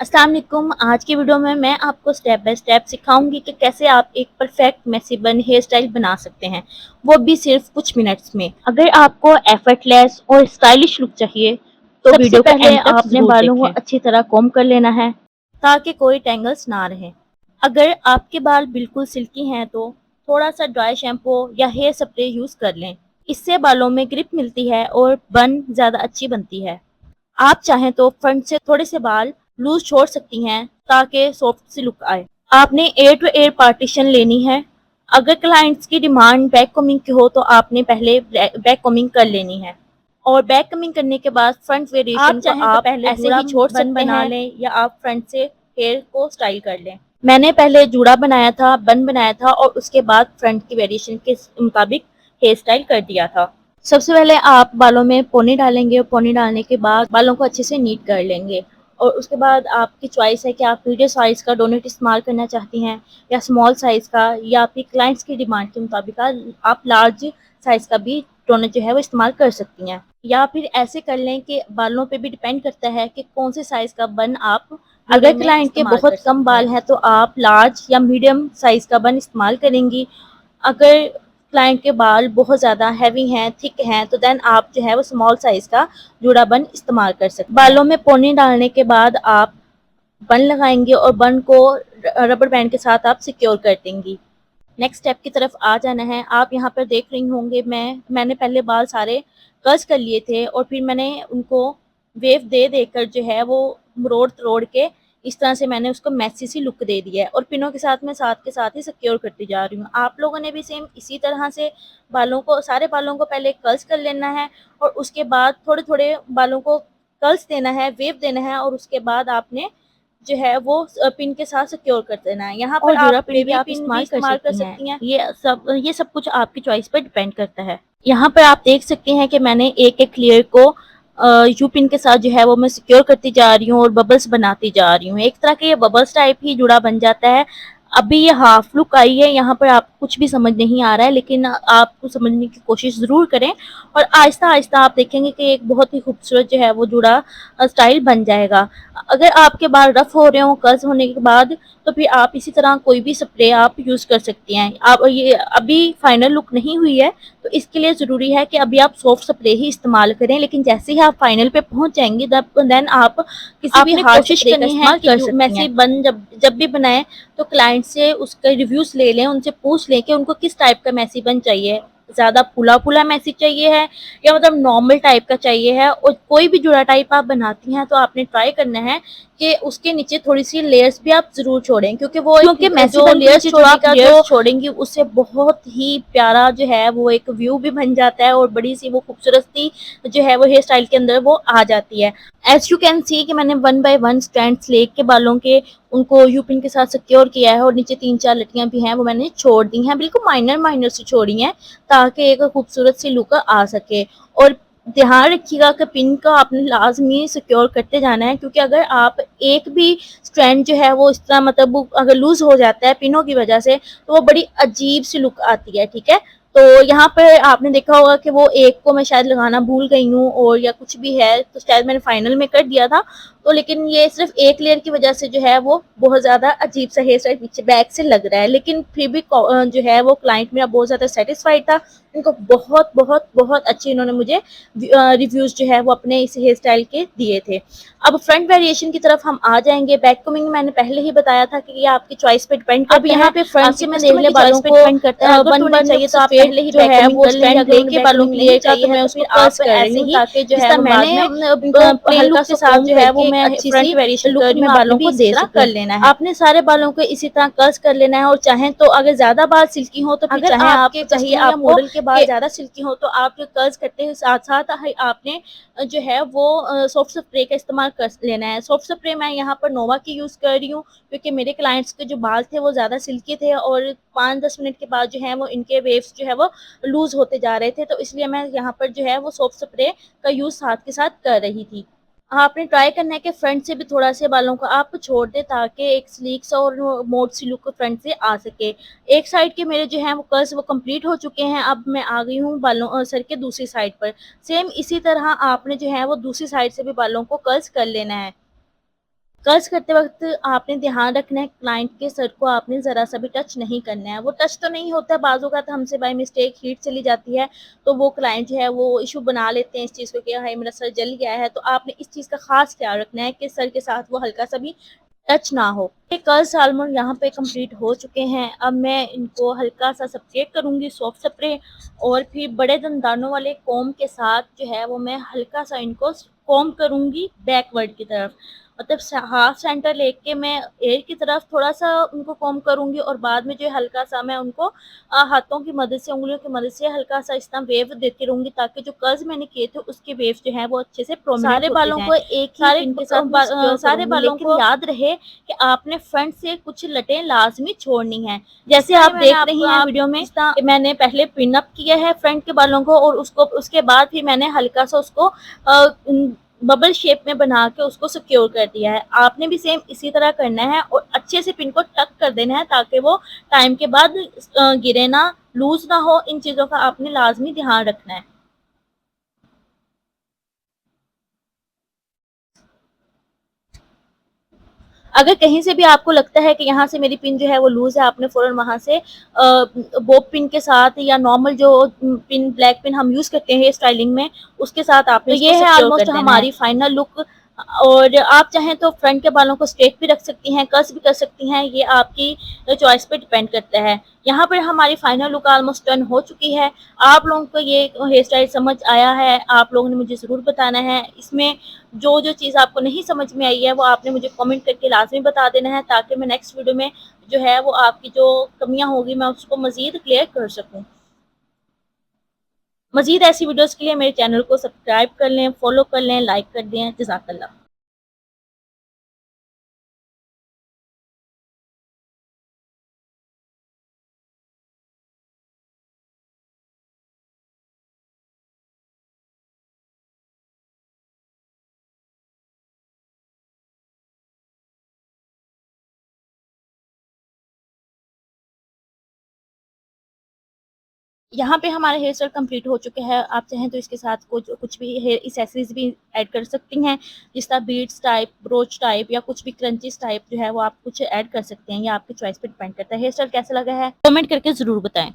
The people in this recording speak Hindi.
अस्सलाम वालेकुम। आज की वीडियो में मैं आपको स्टेप बाय स्टेप सिखाऊंगी कि कैसे आप एक perfect messy bun hairstyle बना सकते हैं, वो भी सिर्फ कुछ मिनट्स में। अगर आपको एफर्टलेस और स्टाइलिश लुक चाहिए तो सबसे वीडियो को पहले एंड तक आपने जरूर बालों को देखें। अच्छी तरह कॉम्ब कर लेना है ताकि कोई टेंगल्स ना रहे। अगर आपके बाल बिल्कुल सिल्की हैं तो थोड़ा सा ड्राई शैम्पू या हेयर स्प्रे यूज़ कर लें। इससे बालों में ग्रिप मिलती है और बन ज़्यादा अच्छी बनती है। आप चाहें तो फ्रंट से थोड़े से बाल लूज छोड़ सकती हैं ताकि सॉफ्ट सी लुक आए। आपने एयर टू एयर पार्टीशन लेनी है। अगर क्लाइंट्स की डिमांड बैक कमिंग की हो तो आपने पहले बैक कमिंग कर लेनी है और बैक कमिंग करने के बाद फ्रंट वेरिएशन को चाहें तो आप पहले ऐसे जूड़ा ही छोड़ बन सकते बना हैं लें। या आप फ्रंट से हेयर को स्टाइल कर लें। मैंने पहले जूड़ा बनाया था, बन बनाया था और उसके बाद फ्रंट की वेरिएशन के मुताबिक हेयर स्टाइल कर दिया था। सबसे पहले आप बालों में पोनी डालेंगे और पोनी डालने के बाद बालों को अच्छे से नीट कर लेंगे और उसके बाद आपकी चॉइस है कि आप मीडियम साइज़ का डोनेट इस्तेमाल करना चाहती हैं या स्मॉल साइज़ का, या आपकी क्लाइंट्स की डिमांड के मुताबिक आप लार्ज साइज़ का भी डोनेट जो है वो इस्तेमाल कर सकती हैं। या फिर ऐसे कर लें कि बालों पे भी डिपेंड करता है कि कौन से साइज़ का बन आप अगर क्लाइंट के बहुत कम बाल हैं तो आप लार्ज या मीडियम साइज़ का बन इस्तेमाल करेंगी। अगर क्लाइंट के बाल बहुत ज़्यादा हैवी हैं, थिक हैं, तो देन आप जो है वो स्मॉल साइज़ का जूड़ा बन इस्तेमाल कर सकते हैं। बालों में पोनी डालने के बाद आप बन लगाएंगे और बन को रबर बैंड के साथ आप सिक्योर कर देंगी। नेक्स्ट स्टेप की तरफ आ जाना है। आप यहाँ पर देख रही होंगे मैंने पहले बाल सारे कर्ज कर लिए थे और फिर मैंने उनको वेव दे देकर जो है वो मरोड़ तरोड़ के इस तरह से मैंने उसको मैसी सी लुक दे दिया है और पिनों के साथ मैं साथ के साथ ही सिक्योर करती जा रही हूँ। आप लोगों ने भी सेम इसी तरह से सारे बालों को पहले कर्ल्स कर लेना है और उसके बाद थोड़े थोड़े बालों को कर्ल्स देना है, वेव देना है और उसके बाद आपने जो है वो पिन के साथ सिक्योर कर देना है। यहाँ पर और आप जूड़ा पिन भी बेबी आप पिन भी इस्तेमाल कर इस्तेमाल कर सकती हैं। सकती हैं। ये सब कुछ आपकी चॉइस पर डिपेंड करता है। यहाँ पर आप देख सकते हैं कि मैंने एक एक लेयर को यू पिन के साथ जो है वो मैं सिक्योर करती जा रही हूँ और बबल्स बनाती जा रही हूँ। एक तरह के ये बबल्स टाइप ही जुड़ा बन जाता है। अभी ये हाफ लुक आई है, यहाँ पर आपको कुछ भी समझ नहीं आ रहा है लेकिन आपको समझने की कोशिश ज़रूर करें और आहिस्ता आहिस्ता आप देखेंगे कि एक बहुत ही खूबसूरत जो है वो जुड़ा स्टाइल बन जाएगा। अगर आपके बाल रफ हो रहे हों कर्ज होने के बाद तो फिर आप इसी तरह कोई भी स्प्रे आप यूज़ कर सकती हैं। आप ये अभी फाइनल लुक नहीं हुई है तो इसके लिए ज़रूरी है कि अभी आप सॉफ्ट स्प्रे ही इस्तेमाल करें, लेकिन जैसे ही आप फाइनल पे पहुंच जाएंगी देन आप किसी भी आपने हार्ड कोशिश स्प्रे का करनी है इस्तेमाल कि कर जो सकती मैसी हैं। बन जब जब भी बनाएं तो क्लाइंट से उसके रिव्यूज़ ले लें, उनसे पूछ लें कि उनको किस टाइप का मैसी बन चाहिए। ज़्यादा फूला फूला मैसी चाहिए है या मतलब नॉर्मल टाइप का चाहिए है। और कोई भी जुड़ा टाइप आप बनाती हैं तो आपने ट्राई करना है कि उसके नीचे थोड़ी-सी लेयर्स भी आप ज़रूर छोड़ें, क्योंकि वो एक क्योंकि मैसी जो बन के लेयर्स नीचे जो छोड़ने आप का लेयर्स जो छोड़ेंगी उससे बहुत ही प्यारा जो है वो एक व्यू भी बन जाता है और बड़ी-सी वो खूबसूरती जो है वो हेयर स्टाइल के अंदर वो आ जाती है। एज़ यू कैन सी कि मैंने 1 बाय 1 स्ट्रैंड्स लेके बालों के उनको यू पिन के साथ सिक्योर किया है और नीचे 3-4 लटियाँ भी हैं वो मैंने छोड़ दी हैं, बिल्कुल माइनर सी छोड़ी हैं ताकि एक खूबसूरत सी लुक आ सके। और ध्यान रखिएगा कि पिन का आपने लाज़मी सिक्योर करते जाना है, क्योंकि अगर आप एक भी स्ट्रैंड जो है वो इस तरह मतलब वो अगर लूज़ हो जाता है पिनों की वजह से तो वो बड़ी अजीब सी लुक आती है, ठीक है? तो यहाँ पर आपने देखा होगा कि वो एक को मैं शायद लगाना भूल गई हूँ और या कुछ भी है तो शायद मैंने फाइनल में कर दिया था। तो लेकिन ये सिर्फ एक लेयर की वजह से जो है वो बहुत ज़्यादा अजीब सा हेयर स्टाइल पीछे बैक से लग रहा है, लेकिन फिर भी जो है वो क्लाइंट मेरा बहुत ज़्यादा सेटिस्फाइड था। उनको बहुत बहुत बहुत अच्छे इन्होंने मुझे रिव्यूज़ जो है वो अपने इस हेयर स्टाइल के दिए थे। अब फ्रंट वेरिएशन की तरफ हम आ जाएंगे। बैक कमिंग मैंने पहले ही बताया था कि ये आपकी चॉइस पे डिपेंड अब करता यहाँ है। पे फ्रंट आपके से मैं देख कस्टमर ले की बालों चॉइस पे को डिपेंड करता है। अगर बन तो बन उन्हें चाहिए तो आप सफ़ेद पहले ही जो बैक है कमिंग वो कर लेंगे। स्ट्रैंड अगर उन्हें लेके बैक बालों कमिंग के नहीं लिए चाहिए चाहिए है है तो तो फिर फिर आप कर्ल्स कर रही ऐसे हूँ ही ताकि जो जिस है तरह वो बाद मैंने में उनको प्लेन हल्का लुक के सा साथ कॉम्ब जो है करके वो मैं अच्छी फ्रंट सी वेरिएशन लुक कर रही मैं हूँ, आपने बालों भी को इसी दे तरह सकूं। कर लेना है। आपने सारे बालों को इसी तरह कर्ल्स कर लेना है और चाहें तो अगर ज़्यादा बाल सिल्की हो तो फिर अगर चाहें आपके आपके चाहिए कस्टमर या आपको मॉडल के बाल कि ज़्यादा सिल्की हो तो आप कर्ल्स करते हैं साथ साथ आपने जो है वो सॉफ्ट स्प्रे का इस्तेमाल कर लेना है। सॉफ्ट स्प्रे मैं यहाँ पर नोवा की यूज़ कर रही हूँ क्योंकि मेरे क्लाइंट्स के जो बाल थे वो ज़्यादा सिल्की थे और 5-10 मिनट के बाद जो है वो इनके वेव्स जो है वो लूज़ होते जा रहे थे, तो इसलिए मैं यहाँ पर जो है वो सॉफ्ट स्प्रे का यूज़ साथ के साथ कर रही थी। आपने ट्राई करना है कि फ्रंट से भी थोड़ा से बालों को आप छोड़ दें ताकि एक स्लीक सा और मोट सी लुक फ्रंट से आ सके। एक साइड के मेरे जो हैं वो कर्ल्स वो कंप्लीट हो चुके हैं। अब मैं आ गई हूँ बालों सर के दूसरी साइड पर। सेम इसी तरह आपने जो है वो दूसरी साइड से भी बालों को कर्ल्स कर लेना है। कर्ल्स करते वक़्त आपने ध्यान रखना है क्लाइंट के सर को आपने ज़रा-सा भी टच नहीं करना है। वो टच तो नहीं होता है, बाज़ औक़ात हमसे बाय मिस्टेक हीट चली जाती है, तो वो क्लाइंट जो है वो इश्यू बना लेते हैं इस चीज़ को कि हाय मेरा सर जल गया है। तो आपने इस चीज़ का ख़ास ख़्याल रखना है कि सर के साथ वो हल्का-सा भी टच ना हो। ये कर्ल्स ऑलमोस्ट यहाँ पे कंप्लीट हो चुके हैं। अब मैं इनको हल्का-सा स्प्रे करूँगी सॉफ्ट स्प्रे और फिर बड़े दंदानों वाले कोम्ब के साथ जो है वो मैं हल्का-सा इनको कोम्ब करूँगी बैकवर्ड की तरफ। मतलब हाफ सेंटर लेके मैं एयर की तरफ थोड़ा-सा उनको कोम्ब करूँगी और बाद में जो है हल्का-सा मैं उनको हाथों की मदद से, उँगलियों की मदद से हल्का-सा इस तरह वेव देती रहूँगी ताकि जो कर्ल्स मैंने किए थे उसके वेव्स जो हैं वो अच्छे से प्रोमिनेंट सारे होते बालों जाएँ। को एक ही सारे पिन के साथ मैं सिक्योर सारे करूँगी, बालों लेकिन को याद रहे कि आपने फ्रंट से कुछ लटें लाज़मी छोड़नी हैं। जैसे आप देख रही हैं वीडियो में कि मैंने पहले पिन अप किया है फ्रंट के बालों को और उसके बाद फिर मैंने हल्का-सा उसको बबल शेप में बना के उसको सिक्योर कर दिया है। आपने भी सेम इसी तरह करना है और अच्छे से पिन को टक कर देना है ताकि वो टाइम के बाद गिरे ना, लूज़ ना हो। इन चीज़ों का आपने लाज़मी ध्यान रखना है। अगर कहीं से भी आपको लगता है कि यहाँ से मेरी पिन जो है वो लूज़ है, आपने फ़ौरन वहाँ से बॉब पिन के साथ या नॉर्मल जो पिन ब्लैक पिन हम यूज़ करते हैं हेयर स्टाइलिंग में, उसके साथ आपने तो इसको ये है सिक्योर कर ऑलमोस्ट देना है। हमारी फाइनल लुक। और आप चाहें तो फ्रंट के बालों को स्ट्रेट भी रख सकती हैं, कर्ल्स भी कर सकती हैं, ये आपकी चॉइस पे डिपेंड करता है। यहाँ पर हमारी फाइनल लुक ऑलमोस्ट डन हो चुकी है। आप लोगों को ये हेयर स्टाइल समझ आया है, आप लोगों ने मुझे ज़रूर बताना है। इसमें जो चीज़ आपको नहीं समझ में आई है, वो आपने मुझे कमेंट करके लाज़मी बता देना है ताकि मैं नेक्स्ट वीडियो में जो है वो आपकी जो कमियाँ होंगी मैं उसको मज़ीद क्लियर कर सकूँ। मज़ीद ऐसी वीडियोज़ के लिए मेरे चैनल को सब्सक्राइब कर लें, फॉलो कर लें, लाइक कर दें। जज़ाकल्लाह। यहाँ पे हमारे हेयर स्टाइल कंप्लीट हो चुके हैं। आप चाहें तो इसके साथ कुछ कुछ भी हेयर एक्सेसरीज़ भी ऐड कर सकती हैं। जिस तरह बीड्स टाइप, ब्रोच टाइप या कुछ भी क्रंचीज़ टाइप जो है वो आप कुछ ऐड कर सकते हैं। ये आपकी चॉइस पे डिपेंड करता है। हेयर स्टाइल कैसा लगा है? कमेंट करके ज़रूर बताएँ।